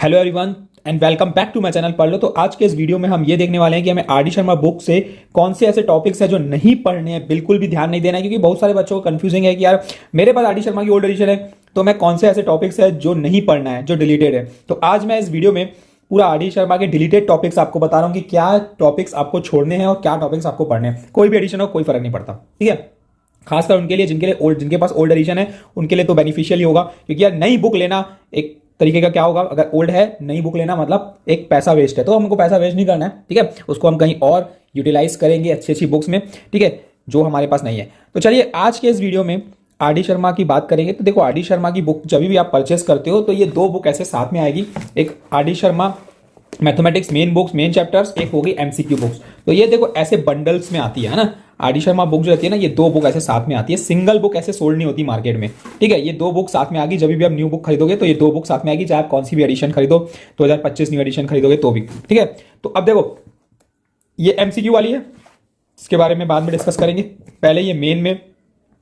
Hello everyone and welcome back to my channel पढ़ लो। तो आज के इस वीडियो में हम ये देखने वाले हैं कि हमें आर डी शर्मा बुक से कौन से ऐसे टॉपिक्स हैं जो नहीं पढ़ने हैं, बिल्कुल भी ध्यान नहीं देना है। क्योंकि बहुत सारे बच्चों को कंफ्यूजिंग है कि यार मेरे पास आर डी शर्मा की ओल्ड एडिशन है, तो मैं कौन से ऐसे टॉपिक्स है जो नहीं पढ़ना है, जो डिलीटेड है। तो आज मैं इस वीडियो में पूरा आर डी शर्मा के डिलीटेड टॉपिक्स आपको बता रहा हूँ कि क्या टॉपिक्स आपको छोड़ने हैं और क्या टॉपिक्स आपको पढ़ने हैं। कोई भी एडिशन हो कोई फर्क नहीं पड़ता, ठीक है। खासकर उनके लिए जिनके पास ओल्ड एडिशन है उनके लिए तो बेनिफिशियल ही होगा। क्योंकि यार नई बुक लेना एक तरीके का क्या होगा, अगर ओल्ड है नई बुक लेना मतलब एक पैसा वेस्ट है, तो हमको पैसा वेस्ट नहीं करना है, ठीक है। उसको हम कहीं और यूटिलाइज करेंगे अच्छी अच्छी बुक्स में, ठीक है, जो हमारे पास नहीं है। तो चलिए आज के इस वीडियो में आर डी शर्मा की बात करेंगे। तो देखो आर डी शर्मा की बुक जब भी आप परचेस करते हो तो ये दो बुक ऐसे साथ में आएगी, एक R D Sharma mathematics main books main chapters, एक होगी एमसीक्यू बुक्स। तो ये देखो ऐसे बंडल्स में आती है ना, आर डी शर्मा बुक जो रहती है ना, ये दो बुक ऐसे साथ में आती है, सिंगल बुक ऐसे सोल्ड नहीं होती मार्केट में, ठीक है। ये दो बुक साथ में आएगी, जब भी आप न्यू बुक खरीदोगे तो ये दो बुक साथ में आएगी, चाहे आप कौन सी भी एडिशन खरीदो, 2025 न्यू एडिशन खरीदोगे तो भी, ठीक है। तो अब देखो ये एमसीक्यू वाली है, इसके बारे में बाद में डिस्कस करेंगे। पहले ये मेन में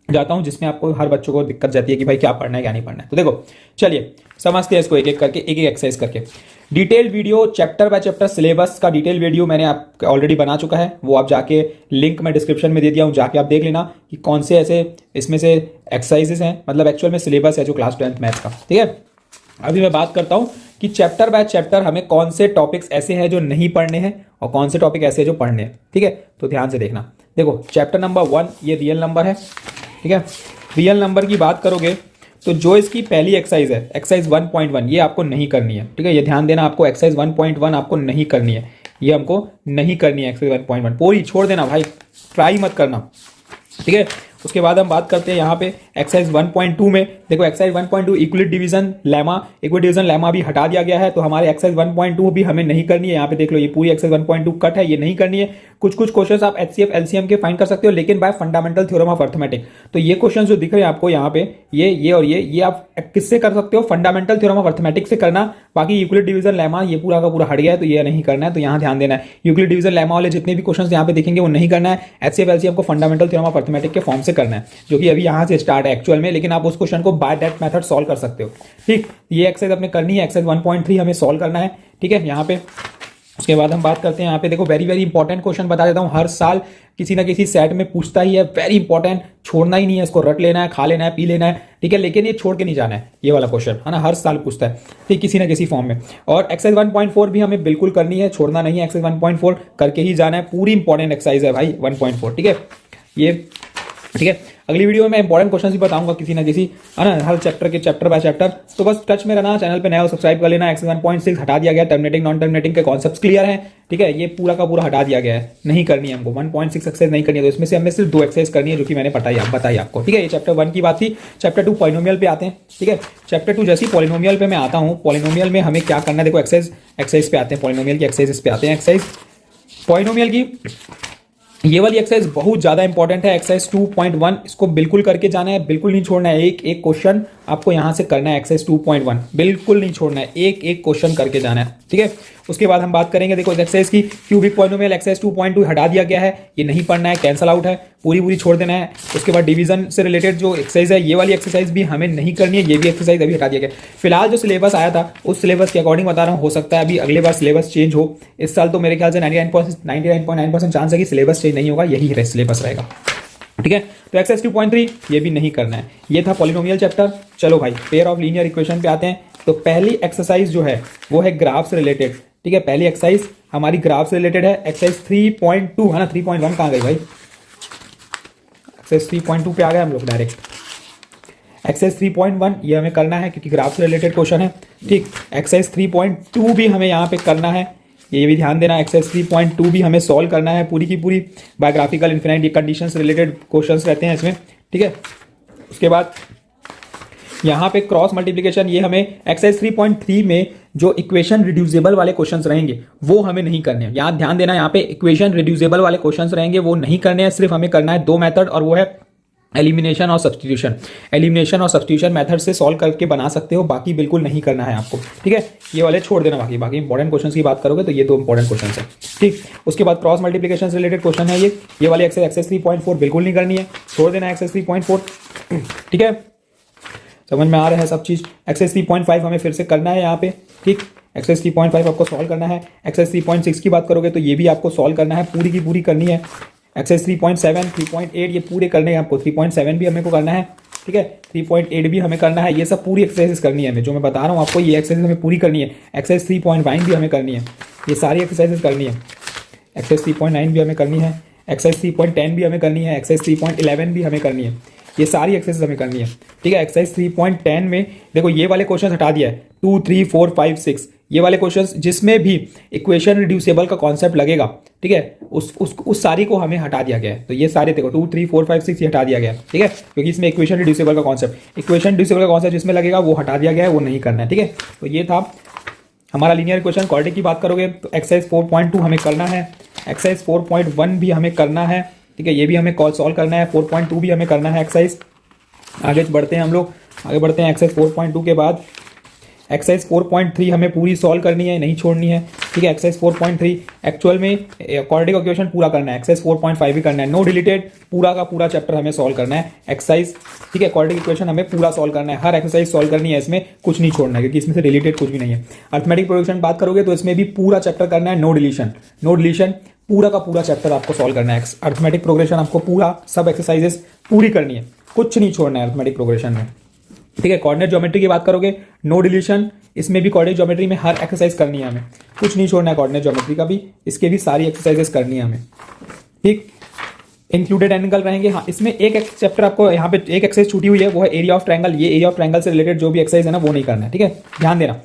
जाता हूं जिसमें आपको हर बच्चों को दिक्कत जाती है कि भाई क्या पढ़ना है क्या नहीं पढ़ना है। तो देखो चलिए समझते हैं इसको एक एक करके, एक एक एक्सरसाइज करके। Detailed video chapter by chapter syllabus का डिटेल वीडियो मैंने आप ऑलरेडी बना चुका है, वो आप जाके लिंक मैं डिस्क्रिप्शन में दे दिया हूं, जाके आप देख लेना कि कौन से ऐसे इसमें से एक्सरसाइजेस हैं, मतलब एक्चुअल में सिलेबस है जो क्लास 10th मैथ्स का, ठीक है। अभी मैं बात करता हूं कि चैप्टर बाय चैप्टर हमें कौन से टॉपिक्स ऐसे हैं जो नहीं पढ़ने हैं और कौन से टॉपिक ऐसे हैं जो पढ़ने हैं, ठीक है। तो ध्यान से देखना। देखो चैप्टर नंबर 1 ये रियल नंबर है, ठीक है। रियल नंबर की बात करोगे तो जो इसकी पहली एक्सरसाइज है एक्सरसाइज 1.1 ये आपको नहीं करनी है, ठीक है। ये ध्यान देना, आपको एक्सरसाइज 1.1 आपको नहीं करनी है, ये हमको नहीं करनी है एक्सरसाइज 1.1, पूरी छोड़ देना भाई, ट्राई मत करना, ठीक है। उसके बाद हम बात करते हैं यहाँ पे एक्सरसाइज 1.2 में। देखो exercise 1.2 Euclid division lemma, Euclid division lemma भी हटा दिया गया है, तो हमारे एक्सरसाइज 1.2 भी हमें नहीं करनी है। यहाँ पे देख लो ये पूरी एक्सरसाइज 1.2 कट है, ये नहीं करनी है। कुछ कुछ क्वेश्चंस आप एचसीएफ एलसीएम के फाइंड कर सकते हो, लेकिन bye fundamental theorem of arithmetic. तो ये क्वेश्चन जो दिख रहे हैं आपको यहाँ पे ये और ये आप किससे कर सकते हो, फंडामेंटल थ्योरम ऑफ अर्थमेटिक से करना। बाकी यूक्लिड डिवीजन लेमा ये पूरा का पूरा हट गया है, तो ये नहीं करना है, तो यहाँ ध्यान देना है। यूक्लिड डिवीजन लेमा वाले जितने भी क्वेश्चन यहाँ पे देखेंगे वो नहीं करना है, एचसीएफ एलसीएम को फंडामेंटल थ्योरम ऑफ अर्थमेटिक के फॉर्म से करना है, जो कि अभी यहाँ से स्टार्ट है एक्चुअल में, लेकिन आप उस क्वेश्चन को बाय दैट मेथड सॉल्व कर सकते हो, ठीक। ये एक्सरसाइज अपने करनी है, एक्सरसाइज 1.3 हमें सॉल्व करना है, ठीक है यहाँ पे। उसके बाद हम बात करते हैं यहाँ पे, देखो वेरी वेरी इंपॉर्टेंट क्वेश्चन बता देता हूँ, हर साल किसी ना किसी सेट में पूछता ही है, वेरी इंपॉर्टेंट, छोड़ना ही नहीं है, इसको रट लेना है, खा लेना है, पी लेना है, ठीक है। लेकिन ये छोड़ के नहीं जाना है, ये वाला क्वेश्चन है ना, हर साल पूछता है, ठीक, किसी ना किसी फॉर्म में। और एक्सरसाइज 1.4 भी हमें बिल्कुल करनी है, छोड़ना नहीं है, एक्सरसाइज 1.4 करके ही जाना है, पूरी इंपॉर्टेंट एक्सरसाइज है भाई 1.4, ठीक है ये, ठीक है। अगली वीडियो में मैं इंपॉर्टेंट क्वेश्चन भी बताऊंगा किसी ना किसी, है ना, हर चैप्टर के चैप्टर बाय चैप्टर। तो बस टच में रहना, चैनल पे नया हो सब्सक्राइब कर लेना। एक्सरसाइज 1.6 हटा दिया गया, टर्मिनेटिंग नॉन टर्मिनेटिंग के कॉन्सेप्ट्स क्लियर हैं, ठीक है। ये पूरा का पूरा हटा दिया गया है, नहीं करनी है हमको 1.6 एक्सरसाइज नहीं करनी है, तो इसमें से हमें सिर्फ 2 एक्सरसाइज करनी है जो कि मैंने बताई आपको, ठीक है। ये चैप्टर 1 की बात थी। चैप्टर 2 पॉलिनोमियल पे आते हैं, ठीक है। चैप्टर 2 जैसे पॉलिनोमियल पे मैं आता हूँ, पॉलिनोमियल में हमें क्या करना है, देखो एक्सरसाइज पे आते हैं, पॉलिनोमियल की एक्सरसाइज पे आते हैं। एक्सरसाइज पॉलिनोमियल की ये वाली एक्सरसाइज बहुत ज्यादा इंपॉर्टेंट है, एक्सरसाइज 2.1, इसको बिल्कुल करके जाना है, बिल्कुल नहीं छोड़ना है। एक एक क्वेश्चन आपको यहां से करना है, एक्सरसाइज 2.1 बिल्कुल नहीं छोड़ना है, एक एक क्वेश्चन करके जाना है, ठीक है। उसके बाद हम बात करेंगे, देखो एक्सरसाइज की क्यूबिक पॉलिनोमियल, एक्सरसाइज 2.2 हटा दिया गया है, ये नहीं पढ़ना है, कैंसल आउट है, पूरी छोड़ देना है। उसके बाद डिवीजन से रिलेटेड जो एक्सरसाइज है, ये वाली एक्सरसाइज भी हमें नहीं करनी है, ये भी एक्सरसाइज अभी हटा दिया गया। फिलहाल जो सिलेबस आया था उस सिलेबस के अकॉर्डिंग बता रहा हूँ, हो सकता है अभी अगले बार सिलेबस चेंज हो। इस साल तो मेरे ख्याल से 99.9% चांस है कि सिलेबस चेंज नहीं होगा, यही सिलेबस रहेगा, ठीक है। तो एक्सरसाइज 2.3 ये भी नहीं करना है। ये था पॉलिनोमियल चैप्टर। चलो भाई पेयर ऑफ लीनियर इक्वेशन पे आते हैं। तो पहली एक्सरसाइज जो है वो है ग्राफ से रिलेटेड, ठीक है। पहली एक्सरसाइज हमारी ग्राफ से रिलेटेड है, एक्सरसाइज 3.2 है ना, 3.1 कहाँ गई भाई, एक्सरसाइज 3.2 पे आ गए हम लोग डायरेक्ट। एक्सरसाइज 3.1 ये हमें करना है क्योंकि ग्राफ से रिलेटेड क्वेश्चन है, ठीक। एक्सरसाइज 3.2 भी हमें यहाँ पे करना है, ये भी ध्यान देना। एक्सरसाइज 3.2 भी हमें सॉल्व करना है, पूरी की पूरी बायोग्राफिकल इन्फिनाइट कंडीशन से रिलेटेड क्वेश्चंस रहते हैं इसमें, ठीक है। उसके बाद यहाँ पे क्रॉस मल्टीप्लिकेशन, ये हमें एक्सरसाइज 3.3 में जो इक्वेशन रिड्यूसेबल वाले क्वेश्चंस रहेंगे वो हमें नहीं करने हैं। यहाँ ध्यान देना, यहाँ पे इक्वेशन रिड्यूसेबल वाले क्वेश्चंस रहेंगे वो नहीं करने हैं, सिर्फ हमें करना है 2 मेथड, और वो है एलिमिनेशन और सब्स्टिट्यूशन। एलिमिनेशन और सब्स्टिट्यूशन मेथड से सॉल्व करके बना सकते हो, बाकी बिल्कुल नहीं करना है आपको, ठीक है। ये वाले छोड़ देना, बाकी इंपॉर्टेंट क्वेश्चंस की बात करोगे तो ये 2 इंपॉर्टेंट क्वेश्चंस है, ठीक। उसके बाद क्रॉस मल्टीप्लिकेशन से रिलेटेड क्वेश्चन है ये वाली एक्सरसाइज 3.4 बिल्कुल नहीं करनी है, छोड़ देना है एक्सरसाइज 3.4, ठीक है। समझ में आ रहा है सब चीज। एक्सरसाइज 3.5 हमें फिर से करना है यहाँ पे, ठीक। एक्सरसाइज 3.5 आपको सॉल्व करना है। एक्सरसाइज 3.6 की बात करोगे तो ये भी आपको सॉल्व करना है, पूरी की पूरी करनी है। एक्सरसाइज 3.7, 3.8 ये पूरे करने हैं आपको। 3.7 भी हमें को करना है, ठीक है। 3.8 भी हमें करना है। ये सब पूरी एक्सरसाइज करनी है हमें, जो मैं बता रहा हूँ आपको, ये एक्सरसाइज हमें पूरी करनी है। एक्सरसाइज 3.9 भी हमें करनी है, ये सारी एक्सरसाइजेज करनी है। एक्सरसाइज 3.9 भी हमें करनी है, एक्सरसाइज 3.10 भी हमें करनी है, एक्सरसाइज 3.11 भी हमें करनी है। ये सारी एक्सरसाइज हमें करनी है, ठीक है। एक्सरसाइज 3.10 में देखो ये वाले क्वेश्चन हटा दिया है, 2, 3, 4, 5, 6 ये वाले क्वेश्चंस जिसमें भी इक्वेशन रिड्यूसेबल का कॉन्सेप्ट लगेगा, ठीक है, उस सारी को हमें हटा दिया गया है। तो ये सारे देखो 2, 3, 4, 5, 6 ये हटा दिया गया है, ठीक है, क्योंकि इसमें इक्वेशन रिड्यूसेबल का कॉन्सेप्ट जिसमें लगेगा वो हटा दिया गया है, वो नहीं करना है, ठीक है। तो ये था हमारा लीनियर इक्वेशन। क्वाड्रेटिक की बात करोगे तो एक्सरसाइज 4.2 हमें करना है, एक्सरसाइज 4.1 भी हमें करना है, ठीक है, ये भी हमें सॉल्व करना है। 4.2 भी हमें करना है एक्सरसाइज। आगे बढ़ते हैं हम लोग, आगे बढ़ते हैं। एक्सरसाइज 4.2 के बाद एक्सरसाइज 4.3 हमें पूरी सॉल्व करनी है, नहीं छोड़नी है, ठीक है। एक्सरसाइज 4.3 एक्चुअल में क्वाड्रेटिक इक्वेशन पूरा करना है। एक्सरसाइज 4.5 भी करना है, नो डिलीटेड, पूरा का पूरा चैप्टर हमें सॉल्व करना है एक्सरसाइज, ठीक है। क्वाड्रेटिक इक्वेशन हमें पूरा सॉल्व करना है, हर एक्सरसाइज सॉल्व करनी है, इसमें कुछ नहीं छोड़ना है, क्योंकि इसमें से रिलेटेड कुछ भी नहीं है। अरिथमेटिक प्रोग्रेशन बात करोगे तो इसमें भी पूरा चैप्टर करना है, नो डिलीशन, पूरा का पूरा चैप्टर आपको सॉल्व करना है। अरिथमेटिक प्रोग्रेशन आपको पूरा सब एक्सरसाइजेस पूरी करनी है, कुछ नहीं छोड़ना है अरिथमेटिक प्रोग्रेशन में, ठीक है। कोऑर्डिनेट ज्योमेट्री की बात करोगे, नो डिलीशन, इसमें भी कोऑर्डिनेट ज्योमेट्री में हर एक्सरसाइज करनी है हमें, कुछ नहीं छोड़ना है कोऑर्डिनेट ज्योमेट्री का भी, इसके भी सारी एक्सरसाइजेस करनी है हमें, ठीक। इंक्लूडेड एंगल रहेंगे, हाँ इसमें एक चैप्टर आपको यहाँ पे एक एक्सरसाइज छूटी हुई है, वो है एरिया ऑफ ट्रायंगल। ये एरिया ऑफ ट्रायंगल से रिलेटेड जो भी एक्सरसाइज है ना वो नहीं करना है, ठीक है, ध्यान देना।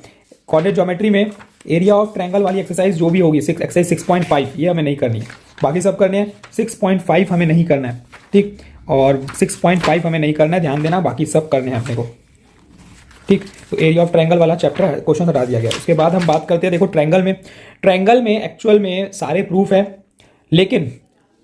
कोऑर्डिनेट ज्योमेट्री में एरिया ऑफ ट्रायंगल वाली एक्सरसाइज जो भी होगी, एक्सरसाइज 6.5 ये हमें नहीं करनी है, बाकी सब करने हैं। 6.5 हमें नहीं करना है, ठीक, और 6.5 हमें नहीं करना है, ध्यान देना, बाकी सब करने हैं अपने को, ठीक। तो एरिया ऑफ ट्रायंगल वाला चैप्टर क्वेश्चन हटा दिया गया। उसके बाद हम बात करते हैं, देखो ट्रायंगल में एक्चुअल में सारे प्रूफ है, लेकिन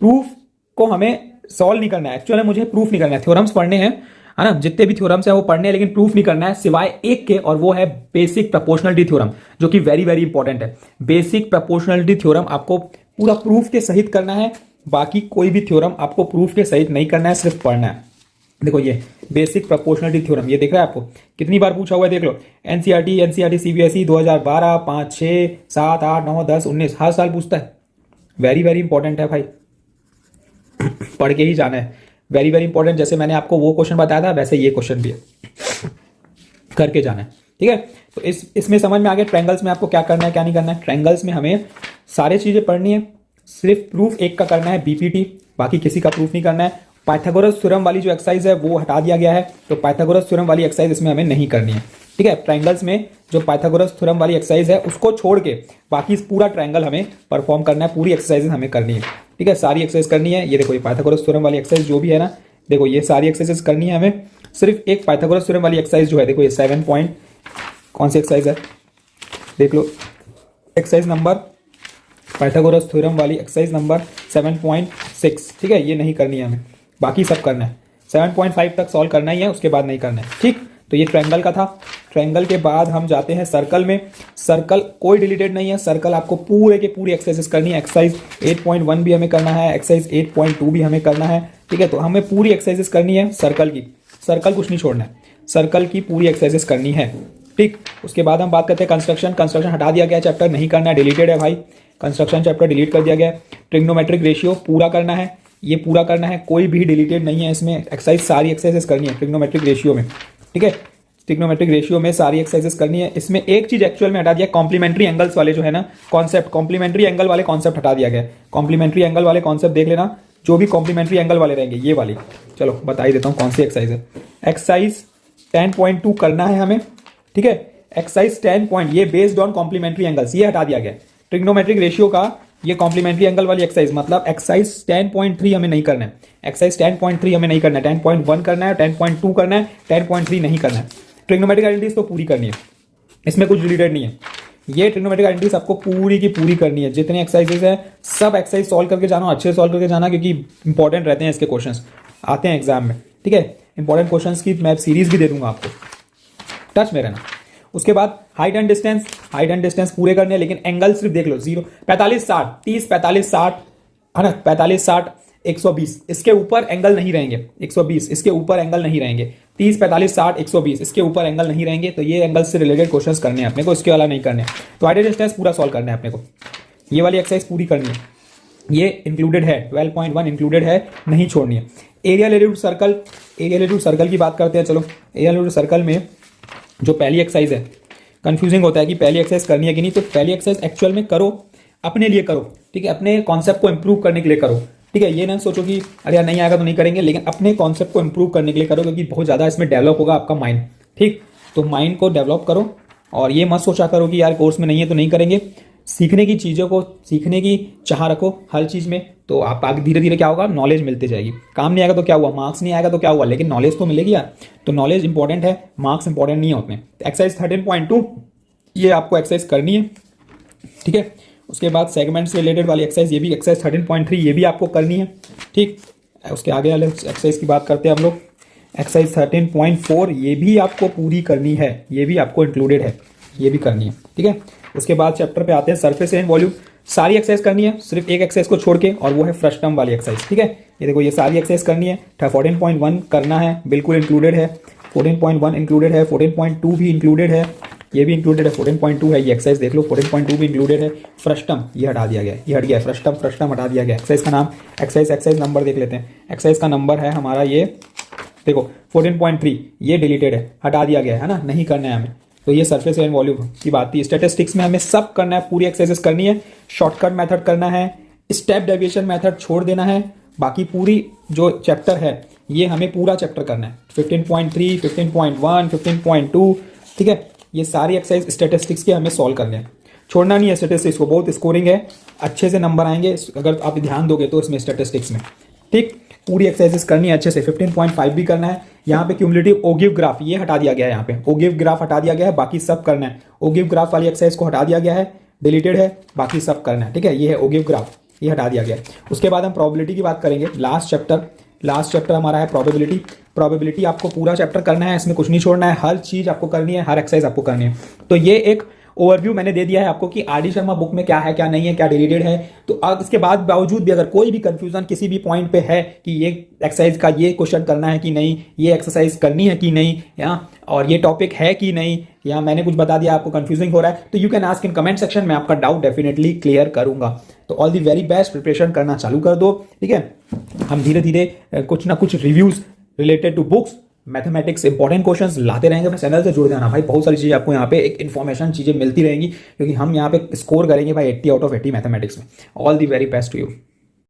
प्रूफ को हमें सॉल्व नहीं करना है, एक्चुअल में मुझे प्रूफ नहीं करना है, थ्योरम्स पढ़ने हैं, है ना, जितने भी थ्योरम्स हैं वो पढ़ने हैं, लेकिन प्रूफ नहीं करना है सिवाय एक के, और वो है बेसिक प्रोपोर्शनलिटी थ्योरम, जो कि वेरी वेरी इंपॉर्टेंट है। बेसिक प्रोपोर्शनलिटी थ्योरम आपको पूरा प्रूफ के सहित करना है, बाकी कोई भी थ्योरम आपको प्रूफ के सहित नहीं करना है, सिर्फ पढ़ना है। देखो ये बेसिक प्रोपोर्शनलिटी थ्योरम, ये देख रहा है आपको कितनी बार पूछा हुआ है, देख लो। एनसीईआरटी सीबीएसई 2012, 5, 6, 7, 8, 9, 10, 19 हर साल पूछता है। वेरी वेरी इंपॉर्टेंट है भाई, पढ़ के ही जाना है, वेरी वेरी इंपॉर्टेंट। जैसे मैंने आपको वो क्वेश्चन बताया था, वैसे ये क्वेश्चन भी है, करके जाना है, ठीक है। तो इसमें समझ में आ गया ट्रायंगल्स में आपको क्या करना है क्या नहीं करना है। ट्रायंगल्स में हमें सारी चीजें पढ़नी है, सिर्फ प्रूफ एक का करना है, बीपीटी, बाकी किसी का प्रूफ नहीं करना है। पाइथागोरस थ्योरम वाली जो एक्सरसाइज है वो हटा दिया गया है, तो पाइथागोरस थ्योरम वाली एक्सरसाइज इसमें हमें नहीं करनी है, ठीक है। ट्रायंगल्स में जो पाइथागोरस थ्योरम वाली एक्सरसाइज है उसको छोड़ के बाकी पूरा ट्रायंगल हमें परफॉर्म करना है, पूरी एक्सरसाइज हमें करनी है, ठीक है, सारी एक्सरसाइज करनी है। ये देखो ये पाइथागोरस थ्योरम वाली एक्सरसाइज जो भी है ना, देखो ये सारी एक्सरसाइज करनी है हमें। सिर्फ एक पाइथागोरस थ्योरम वाली एक्सरसाइज जो है, देखो ये 7 पॉइंट कौन सी एक्सरसाइज है, देख लो, एक्सरसाइज नंबर पाइथागोरस थ्योरम वाली एक्सरसाइज नंबर 7.6, ठीक है, ये नहीं करनी है हमें, बाकी सब करना है। 7.5 तक सॉल्व करना ही है, उसके बाद नहीं करना है, ठीक। तो ये ट्रायंगल का था। ट्रायंगल के बाद हम जाते हैं सर्कल में। सर्कल कोई डिलीटेड नहीं है, सर्कल आपको पूरे के पूरी एक्सरसाइज करनी है। एक्सरसाइज 8.1 भी हमें करना है, एक्सरसाइज 8.2 भी हमें करना है, ठीक है। तो हमें पूरी एक्सरसाइजेस करनी है सर्कल की, सर्कल कुछ नहीं छोड़ना है, सर्कल की पूरी एक्सरसाइजेस करनी है, ठीक। उसके बाद हम बात करते हैं कंस्ट्रक्शन हटा दिया गया चैप्टर, नहीं करना है, डिलीटेड है भाई, कंस्ट्रक्शन चैप्टर डिलीट कर दिया गया है। ट्रिग्नोमेट्रिक रेशियो पूरा करना है, ये पूरा करना है, कोई भी डिलीटेड नहीं है इसमें, एक्सरसाइज सारी एक्सरसाइजेस करनी है ट्रिग्नोमेट्रिक रेशियो में, ठीक है। ट्रिग्नोमेट्रिक रेशियो में सारी एक्सरसाइजेस करनी है। इसमें एक चीज एक्चुअल में हटा दिया, कॉम्प्लीमेंट्री एंगल्स वाले जो है ना कॉन्सेप्ट, कॉम्प्लीमेंट्री एंगल वाले कॉन्सेप्ट हटा दिया गया। कॉम्प्लीमेंट्री एंगल वाले कॉन्सेप्ट देख लेना, जो भी कॉम्प्लीमेंट्री एंगल वाले रहेंगे ये वाली, चलो बता ही देता हूँ कौन सी एक्सरसाइज है। एक्सरसाइज 10.2 करना है हमें, ठीक है। एक्सरसाइज 10 पॉइंट, ये बेस्ड ऑन कॉम्प्लीमेंट्री एंगल्स, ये हटा दिया गया। ट्रिग्नोमेट्रिक रेशियो का ये कॉम्प्लीमेंट्री एंगल वाली एक्सरसाइज, मतलब एक्सरसाइज 10.3 हमें नहीं करना है, एक्सरसाइज 10.3 हमें नहीं करना है, 10.1 करना है, 10.2 करना है, 10.3 नहीं करना है। ट्रिग्नोमेट्रिक आइडेंटिटीज तो पूरी करनी है, इसमें कुछ रिलेटेड नहीं है। ये ट्रिग्नोमेट्रिक आइडेंटिटीज आपको पूरी की पूरी करनी है, जितने एक्सरसाइजेस है सब एक्सरसाइज सॉल्व करके जाना, अच्छे से सॉल्व करके जाना, क्योंकि इंपॉर्टेंट रहते हैं इसके क्वेश्चंस, आते हैं एग्जाम में, ठीक है। इंपॉर्टेंट क्वेश्चंस की मैं सीरीज भी दे दूंगा आपको, टच में रहना। उसके बाद हाइट एंड डिस्टेंस पूरे करने हैं, लेकिन एंगल सिर्फ देख लो, 0, 45, 60, 30, 45, 60, है ना, 45, 60 120 इसके ऊपर एंगल नहीं रहेंगे, 120 इसके ऊपर एंगल नहीं रहेंगे, 30 45 60 120 इसके ऊपर एंगल नहीं रहेंगे। तो ये एंगल से रिलेटेड क्वेश्चंस करने हैं अपने को, इसके वाला नहीं करने हैं। तो आइडियल डिस्टेंस पूरा सॉल्व करना है अपने को, ये वाली एक्सरसाइज पूरी करनी है, ये इंक्लूडेड है, 12.1 इंक्लूडेड है, नहीं छोड़नी है। Area related circle, area related circle की बात करते हैं। चलो एरिया रिलेटेड सर्कल में जो पहली एक्सरसाइज है, कंफ्यूजिंग होता है कि पहली एक्सरसाइज करनी है कि नहीं। तो पहली एक्सरसाइज एक्चुअल में करो, अपने लिए करो, ठीक है, अपने कॉन्सेप्ट को इंप्रूव करने के लिए करो, ठीक है। ये ना सोचो कि अरे यार नहीं आएगा तो नहीं करेंगे, लेकिन अपने कॉन्सेप्ट को इंप्रूव करने के लिए करो, क्योंकि बहुत ज़्यादा इसमें डेवलप होगा आपका माइंड, ठीक। तो माइंड को डेवलप करो और ये मत सोचा करो कि यार कोर्स में नहीं है तो नहीं करेंगे। सीखने की चीज़ों को सीखने की चाह रखो हर चीज़ में, तो आप आगे धीरे धीरे क्या होगा, नॉलेज मिलती जाएगी। काम नहीं आएगा तो क्या हुआ, मार्क्स नहीं आएगा तो क्या हुआ, लेकिन नॉलेज तो मिलेगी यार। तो नॉलेज इंपॉर्टेंट है, मार्क्स इंपॉर्टेंट नहीं है उतने। एक्सरसाइज 13.2 ये आपको एक्सरसाइज करनी है, ठीक है। उसके बाद सेगमेंट से रिलेटेड वाली एक्सरसाइज, ये भी एक्सरसाइज 13.3 ये भी आपको करनी है, ठीक। उसके आगे वाले एक्सरसाइज की बात करते हैं हम लोग, एक्सरसाइज 13.4 ये भी आपको पूरी करनी है, ये भी आपको इंक्लूडेड है, ये भी करनी है, ठीक है। उसके बाद चैप्टर पे आते हैं सरफेस एंड वॉल्यूम, सारी एक्सरसाइज करनी है सिर्फ एक एक्सरसाइज को छोड़ के, और वो है फ्रस्टम वाली एक्सरसाइज, ठीक है। ये देखो ये सारी एक्सरसाइज करनी है, 14.1 करना है, बिल्कुल इंक्लूडेड है, 14.1 इंक्लूडेड है, 14.2 भी इंक्लूडेड है, ये भी इंक्लूडेड है, 14.2 है, ये एक्सरसाइज देख लो, 14.2 भी इंक्लूडेड है। फ्रस्टम ये हटा दिया गया, ये हट गया, फ्रस्टम हटा दिया गया। एक्सरसाइज का नाम, एक्सरसाइज नंबर देख लेते हैं, एक्सरसाइज का नंबर है हमारा ये देखो 14.3, ये डिलीटेड है, हटा दिया गया है ना, नहीं करना है हमें। तो ये सरफेस एंड वॉल्यूम की बात थी। स्टैटिस्टिक्स में हमें सब करना है, पूरी एक्सरसाइज करनी है, शॉर्टकट मेथड करना है, स्टेप डेविएशन मेथड छोड़ देना है, बाकी पूरी जो चैप्टर है ये हमें पूरा चैप्टर करना है, 15.3 15.1 15.2, ठीक है। ये सारी एक्सरसाइज स्टैटिस्टिक्स के हमें सॉल्व करने हैं, छोड़ना नहीं है स्टैटिस्टिक्स को, बहुत स्कोरिंग है, अच्छे से नंबर आएंगे अगर आप ध्यान दोगे तो इसमें स्टैटिस्टिक्स में, ठीक। पूरी एक्सरसाइज करनी है अच्छे से, 15.5 भी करना है। यहाँ पे क्यूमुलेटिव ओगिव ग्राफ ये हटा दिया गया है, यहाँ पे ओगिव ग्राफ हटा दिया गया है, बाकी सब करना है। ओगिव ग्राफ वाली एक्सरसाइज को हटा दिया गया है, डिलीटेड है, बाकी सब करना है, ठीक है। ये है ओगिव ग्राफ, ये हटा दिया गया है। उसके बाद हम प्रोबेबिलिटी की बात करेंगे, लास्ट चैप्टर हमारा है प्रोबेबिलिटी। प्रोबेबिलिटी आपको पूरा चैप्टर करना है, इसमें कुछ नहीं छोड़ना है, हर चीज़ आपको करनी है, हर एक्सरसाइज आपको करनी है। तो ये एक ओवरव्यू मैंने दे दिया है आपको कि आर डी शर्मा बुक में क्या है, क्या नहीं है, क्या डिलीटेड है। तो अब इसके बाद बावजूद भी अगर कोई भी कंफ्यूजन किसी भी पॉइंट पे है कि ये एक्सरसाइज का ये क्वेश्चन करना है कि नहीं, ये एक्सरसाइज करनी है कि नहीं, या और ये टॉपिक है कि नहीं, या मैंने कुछ बता दिया आपको कंफ्यूजिंग हो रहा है, तो you can ask in comment section, मैं आपका डाउट डेफिनेटली क्लियर करूंगा। तो all the very best, preparation करना चालू कर दो, ठीक है। हम धीरे धीरे कुछ ना कुछ reviews related to books, mathematics important questions लाते रहेंगे। अपने चैनल से जुड़ जाना भाई, बहुत सारी चीज़ें आपको यहाँ पे एक इन्फॉर्मेशन चीज़ें मिलती रहेंगी, क्योंकि हम यहाँ पे स्कोर करेंगे भाई 80 आउट ऑफ 80 मैथमेटिक्स में। All the very best to you.